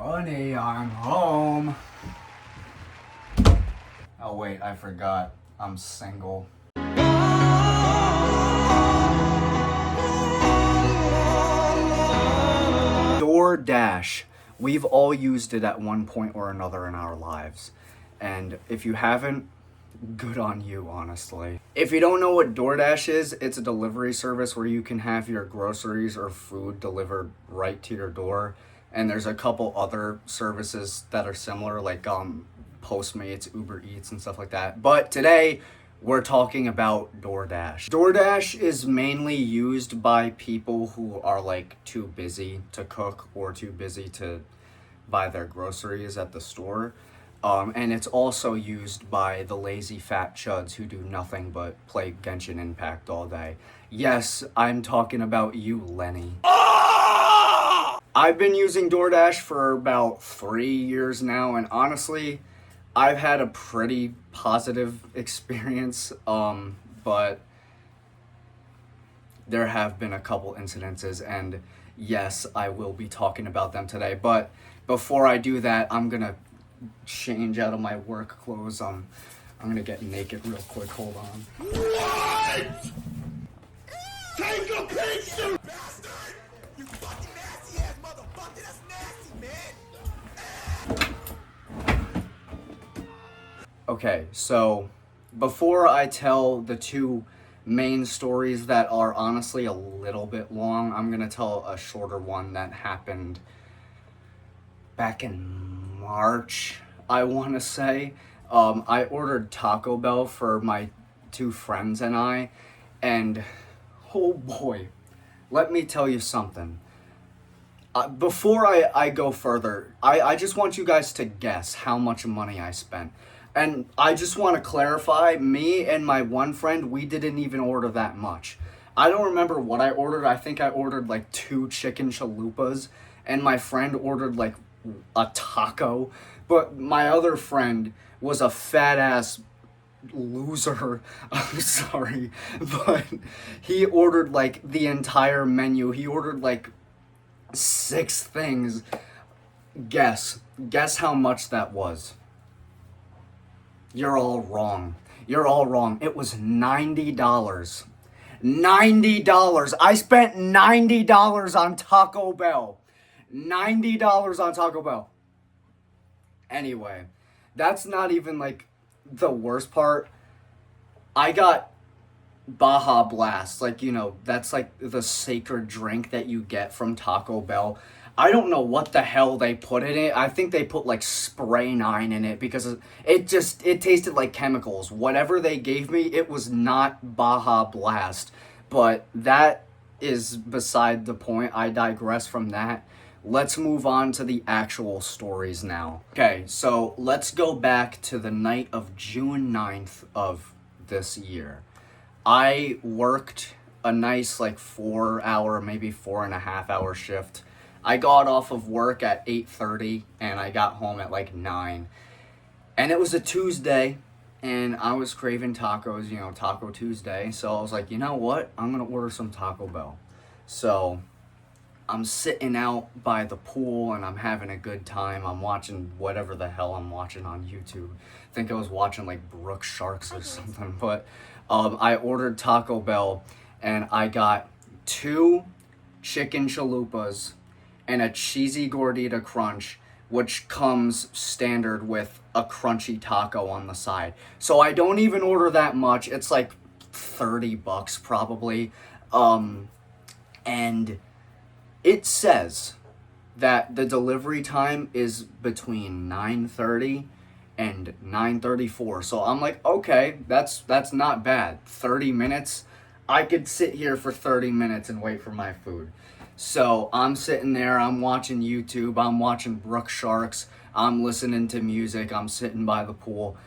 Honey, I'm home. Oh wait, I forgot. I'm single. DoorDash. We've all used it at one point or another in our lives. And if you haven't, good on you, honestly. If you don't know what DoorDash is, it's a delivery service where you can have your groceries or food delivered right to your door. And there's a couple other services that are similar, like Postmates, Uber Eats, and stuff like that. But today, we're talking about DoorDash. DoorDash is mainly used by people who are like too busy to cook or too busy to buy their groceries at the store. And it's also used by the lazy fat chuds who do nothing but play Genshin Impact all day. Yes, I'm talking about you, Lenny. I've been using DoorDash for about 3 years now, and honestly, I've had a pretty positive experience, but there have been a couple incidences, and yes, I will be talking about them today. But before I do that, I'm gonna change out of my work clothes. I'm gonna get naked real quick. Hold on. What? Take a picture! Bastard! You fucking nasty ass motherfucker! That's nasty, man! Okay, so before I tell the two main stories that are honestly a little bit long, I'm gonna tell a shorter one that happened back in March, I want to say. I ordered Taco Bell for my two friends and I, and oh boy, let me tell you something. Before I go further, I just want you guys to guess how much money I spent. And I just want to clarify, me and my one friend, we didn't even order that much. I don't remember what I ordered. I think I ordered like 2 chicken chalupas, and my friend ordered like a taco. But my other friend was a fat ass loser. I'm sorry, but he ordered like the entire menu. He ordered like 6 things. Guess how much that was. You're all wrong. You're all wrong. It was $90. $90. I spent $90 on Taco Bell. $90 on Taco Bell. Anyway, that's not even like the worst part. I got Baja Blast. Like, you know, that's like the sacred drink that you get from Taco Bell. I don't know what the hell they put in it. I think they put like spray 9 in it because it tasted like chemicals. Whatever they gave me, it was not Baja Blast. But that is beside the point. I digress from that. Let's move on to the actual stories now. Okay, so let's go back to the night of June 9th of this year. I worked a nice like 4-hour, maybe 4.5-hour shift. I got off of work at 8:30 and I got home at like 9. And it was a Tuesday and I was craving tacos, you know, Taco Tuesday. So I was like, you know what? I'm going to order some Taco Bell. So I'm sitting out by the pool and I'm having a good time. I'm watching whatever the hell I'm watching on YouTube. I think I was watching like Brook Sharks or something. But I ordered Taco Bell and I got 2 chicken chalupas and a cheesy gordita crunch, which comes standard with a crunchy taco on the side. So I don't even order that much. It's like $30 probably. And it says that the delivery time is between 9:30 and 9:34. So I'm like, okay, that's not bad. 30 minutes. I could sit here for 30 minutes and wait for my food. So I'm sitting there, I'm watching YouTube, I'm watching Brook Sharks, I'm listening to music, I'm sitting by the pool,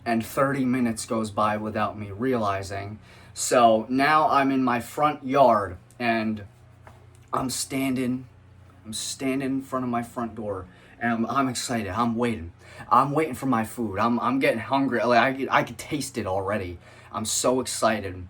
and 30 minutes goes by without me realizing. So now I'm in my front yard, and I'm standing in front of my front door, and I'm excited, I'm waiting for my food, I'm getting hungry, like I could taste it already. I'm so excited.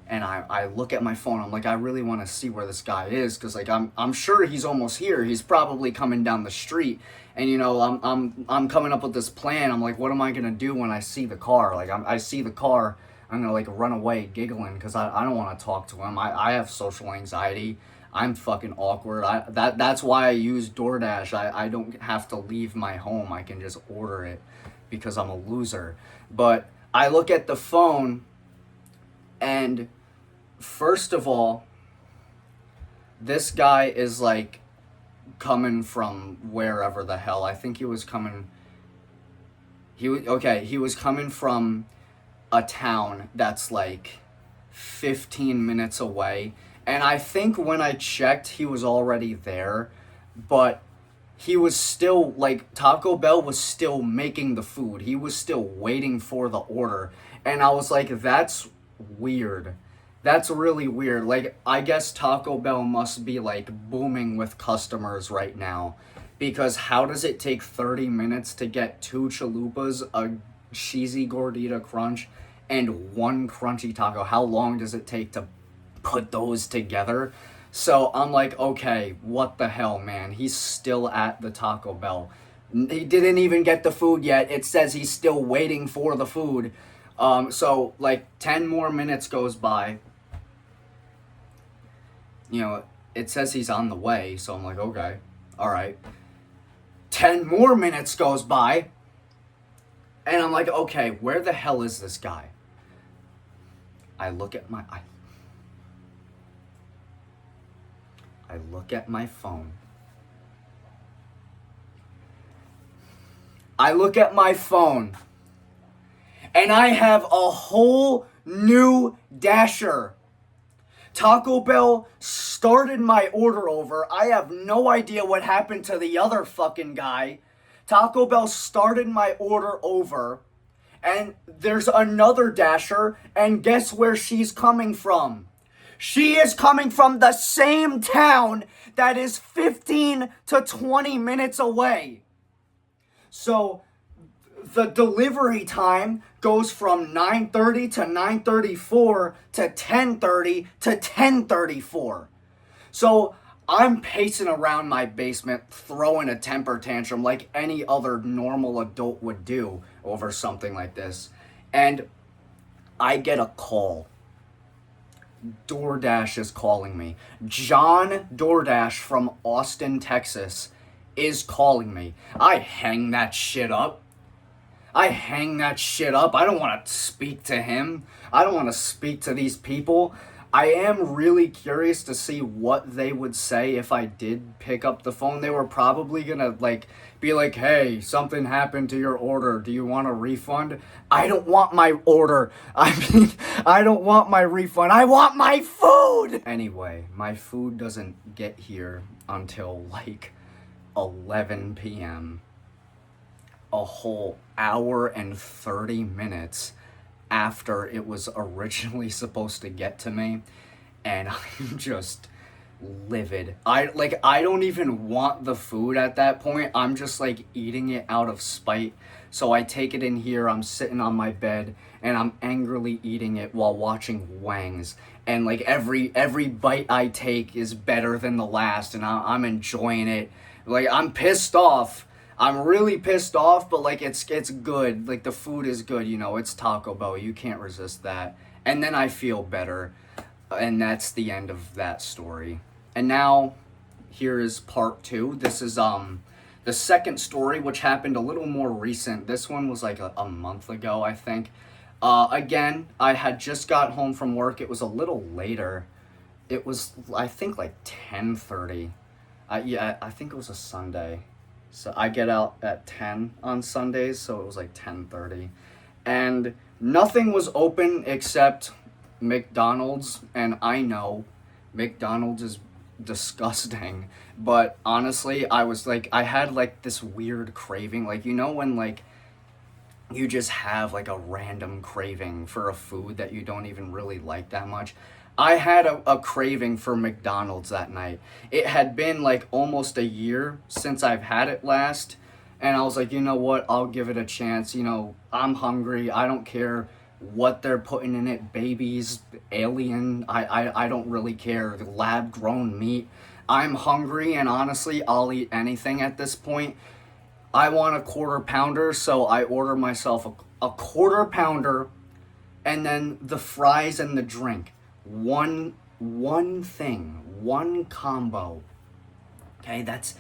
And I look at my phone. I'm like, I really want to see where this guy is, because like I'm sure he's almost here. He's probably coming down the street. And you know, I'm coming up with this plan. I'm like, what am I gonna do when I see the car? Like I see the car, I'm gonna like run away giggling, because I don't want to talk to him. I have social anxiety. I'm fucking awkward. That's why I use DoorDash. I don't have to leave my home. I can just order it, because I'm a loser. But I look at the phone, and first of all, this guy is like coming from wherever the hell. I think he was coming. He was coming from a town that's like 15 minutes away. And I think when I checked, he was already there, but he was still, like, Taco Bell was still making the food. He was still waiting for the order. And I was like, that's weird. That's really weird. Like, I guess Taco Bell must be, like, booming with customers right now. Because how does it take 30 minutes to get 2 chalupas, a cheesy gordita crunch, and 1 crunchy taco? How long does it take to put those together? So I'm like, okay, what the hell, man? He's still at the Taco Bell. He didn't even get the food yet. It says he's still waiting for the food. So like 10 more minutes goes by. You know, it says he's on the way. So I'm like, okay, all right. 10 more minutes goes by. And I'm like, okay, where the hell is this guy? I look at my phone. I look at my phone. And I have a whole new dasher. Taco Bell started my order over. I have no idea what happened to the other fucking guy. Taco Bell started my order over. And there's another dasher. And guess where she's coming from? She is coming from the same town that is 15 to 20 minutes away. So the delivery time goes from 9:30 to 9:34 to 10:30 to 10:34. So I'm pacing around my basement, throwing a temper tantrum like any other normal adult would do over something like this. And I get a call. DoorDash is calling me. John DoorDash from Austin, Texas is calling me. I hang that shit up. I don't want to speak to him. I don't want to speak to these people. I am really curious to see what they would say if I did pick up the phone. They were probably gonna be like, hey, something happened to your order. Do you want a refund? I don't want my order. I don't want my refund. I want my food! Anyway, my food doesn't get here until 11 p.m. A whole hour and 30 minutes after it was originally supposed to get to me, and I'm just livid. I don't even want the food at that point. I'm just eating it out of spite. So I take it in here, I'm sitting on my bed, and I'm angrily eating it while watching Wangs. And every bite I take is better than the last, and I'm enjoying it. I'm pissed off. I'm really pissed off, but it's good. The food is good, it's Taco Bell. You can't resist that. And then I feel better. And that's the end of that story. And now, here is part 2. This is the second story, which happened a little more recent. This one was a month ago, I think. Again, I had just got home from work. It was a little later. It was, I think, 10:30. Yeah, I think it was a Sunday. So I get out at 10 on Sundays, so it was 10:30. And nothing was open except McDonald's, and I know McDonald's is disgusting, but honestly, I was I had this weird craving, when you just have a random craving for a food that you don't even really like that much. I had a craving for McDonald's that night. It had been almost a year since I've had it last, and I was you know what, I'll give it a chance. I'm hungry, I don't care what they're putting in it, babies, alien, I don't really care, lab grown meat. I'm hungry, and honestly, I'll eat anything at this point. I want a quarter pounder, so I order myself a quarter pounder, and then the fries and the drink. One thing, one combo. Okay, that's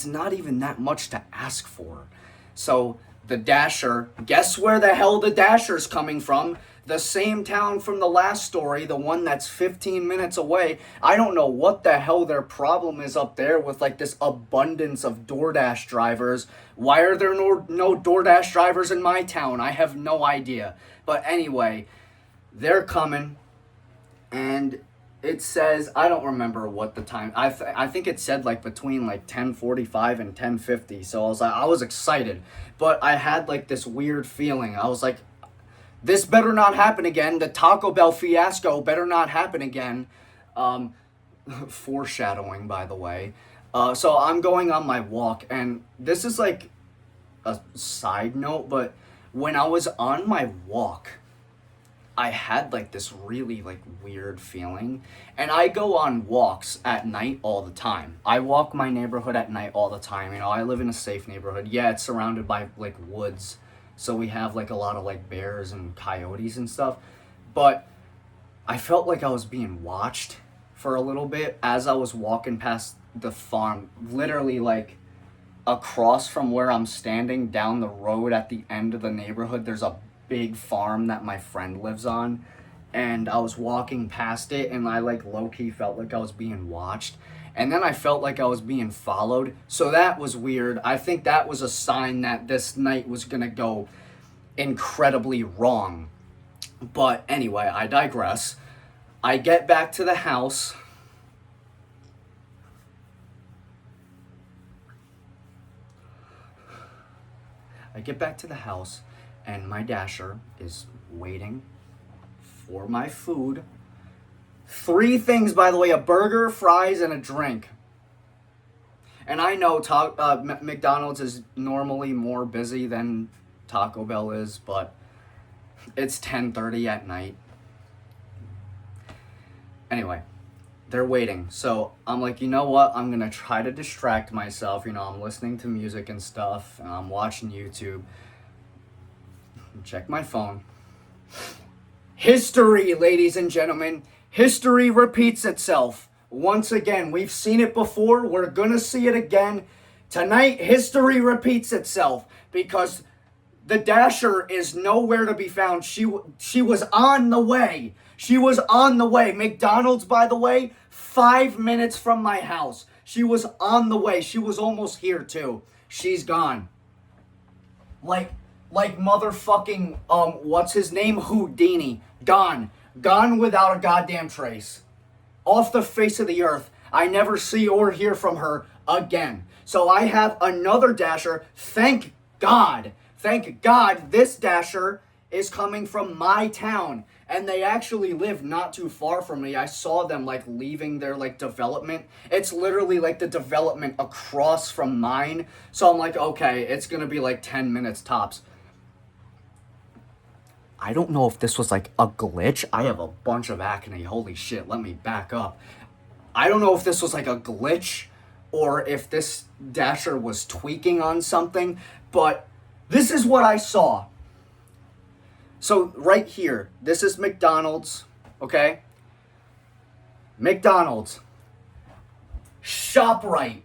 not even that much to ask for. So the Dasher, guess where the hell the Dasher's coming from? The same town from the last story, the one that's 15 minutes away. I don't know what the hell their problem is up there with like this abundance of DoorDash drivers. Why are there no DoorDash drivers in my town? I have no idea. But anyway, they're coming, and it says, I don't remember what the time, I think it said like between like 10:45 and 10:50. So I was excited, but I had like this weird feeling. I was like, this better not happen again. The Taco Bell fiasco better not happen again. Foreshadowing, by the way. So I'm going on my walk, and this is like a side note, but when I was on my walk, I had like this really like weird feeling. And I go on walks at night all the time. I walk my neighborhood at night all the time. You know, I live in a safe neighborhood. Yeah, it's surrounded by like woods. So we have like a lot of like bears and coyotes and stuff. But I felt like I was being watched for a little bit as I was walking past the farm. Literally like across from where I'm standing down the road at the end of the neighborhood, there's a big farm that my friend lives on, and I was walking past it, and I like low-key felt like I was being watched, and then I felt like I was being followed. So that was weird. I think that was a sign that this night was gonna go incredibly wrong. But anyway, I digress. I get back to the house. And my Dasher is waiting for my food. 3 things, by the way: a burger, fries, and a drink. And I know McDonald's is normally more busy than Taco Bell is, but it's 10:30 at night. Anyway, they're waiting. So I'm like, you know what? I'm going to try to distract myself. You know, I'm listening to music and stuff, and I'm watching YouTube. Check my phone. History, ladies and gentlemen. History repeats itself. Once again, we've seen it before. We're gonna see it again. Tonight, history repeats itself because the Dasher is nowhere to be found. She was on the way. She was on the way. McDonald's, by the way, 5 minutes from my house. She was on the way. She was almost here, too. She's gone. Like motherfucking, what's his name? Houdini. Gone. Gone without a goddamn trace. Off the face of the earth. I never see or hear from her again. So I have another Dasher. Thank God. Thank God this Dasher is coming from my town. And they actually live not too far from me. I saw them like leaving their like development. It's literally like the development across from mine. So I'm like, okay, it's gonna be like 10 minutes tops. I don't know if this was like a glitch. I have a bunch of acne. Holy shit, let me back up. I don't know if this was like a glitch or if this Dasher was tweaking on something, but this is what I saw. So right here, this is McDonald's, okay? McDonald's, ShopRite,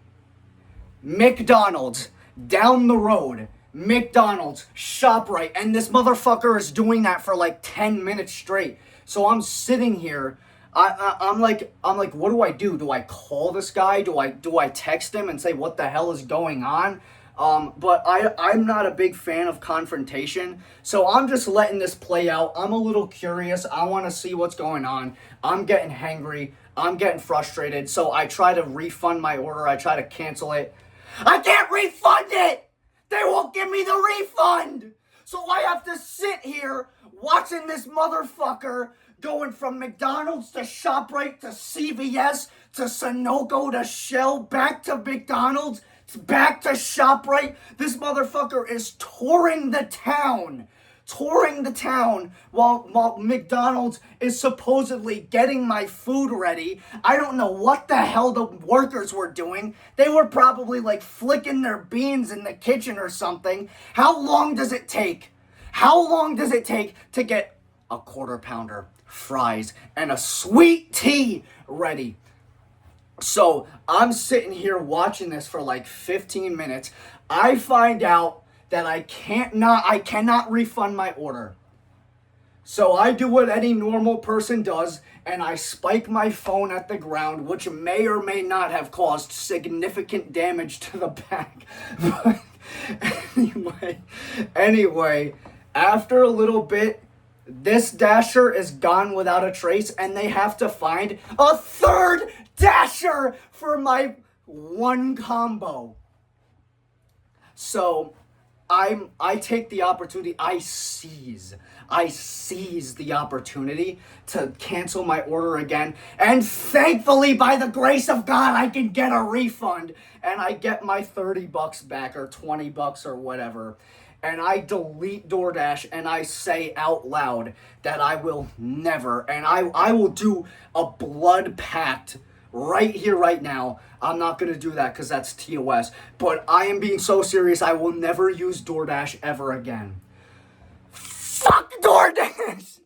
McDonald's, down the road, McDonald's, ShopRite, and this motherfucker is doing that for like 10 minutes straight. So I'm sitting here, I'm like, what do I do? Do I call this guy? Do I text him and say what the hell is going on? But I'm not a big fan of confrontation, so I'm just letting this play out. I'm a little curious. I want to see what's going on. I'm getting hangry. I'm getting frustrated, so I try to refund my order. I try to cancel it. I can't refund it! They won't give me the refund! So I have to sit here watching this motherfucker going from McDonald's to ShopRite to CVS to Sunoco to Shell back to McDonald's back to ShopRite. This motherfucker is touring the town touring the town while McDonald's is supposedly getting my food ready. I don't know what the hell the workers were doing. They were probably like flicking their beans in the kitchen or something. How long does it take? How long does it take to get a quarter pounder, fries, and a sweet tea ready? So I'm sitting here watching this for like 15 minutes. I find out that I cannot refund my order. So I do what any normal person does, and I spike my phone at the ground, which may or may not have caused significant damage to the back. But anyway, after a little bit, this Dasher is gone without a trace, and they have to find a third Dasher for my one combo. So I take the opportunity, I seize the opportunity to cancel my order again, and thankfully, by the grace of God, I can get a refund, and I get my $30 back, or $20 or whatever, and I delete DoorDash, and I say out loud that I will never, and I will do a blood pact right here, right now. I'm not going to do that because that's TOS. But I am being so serious, I will never use DoorDash ever again. Fuck DoorDash!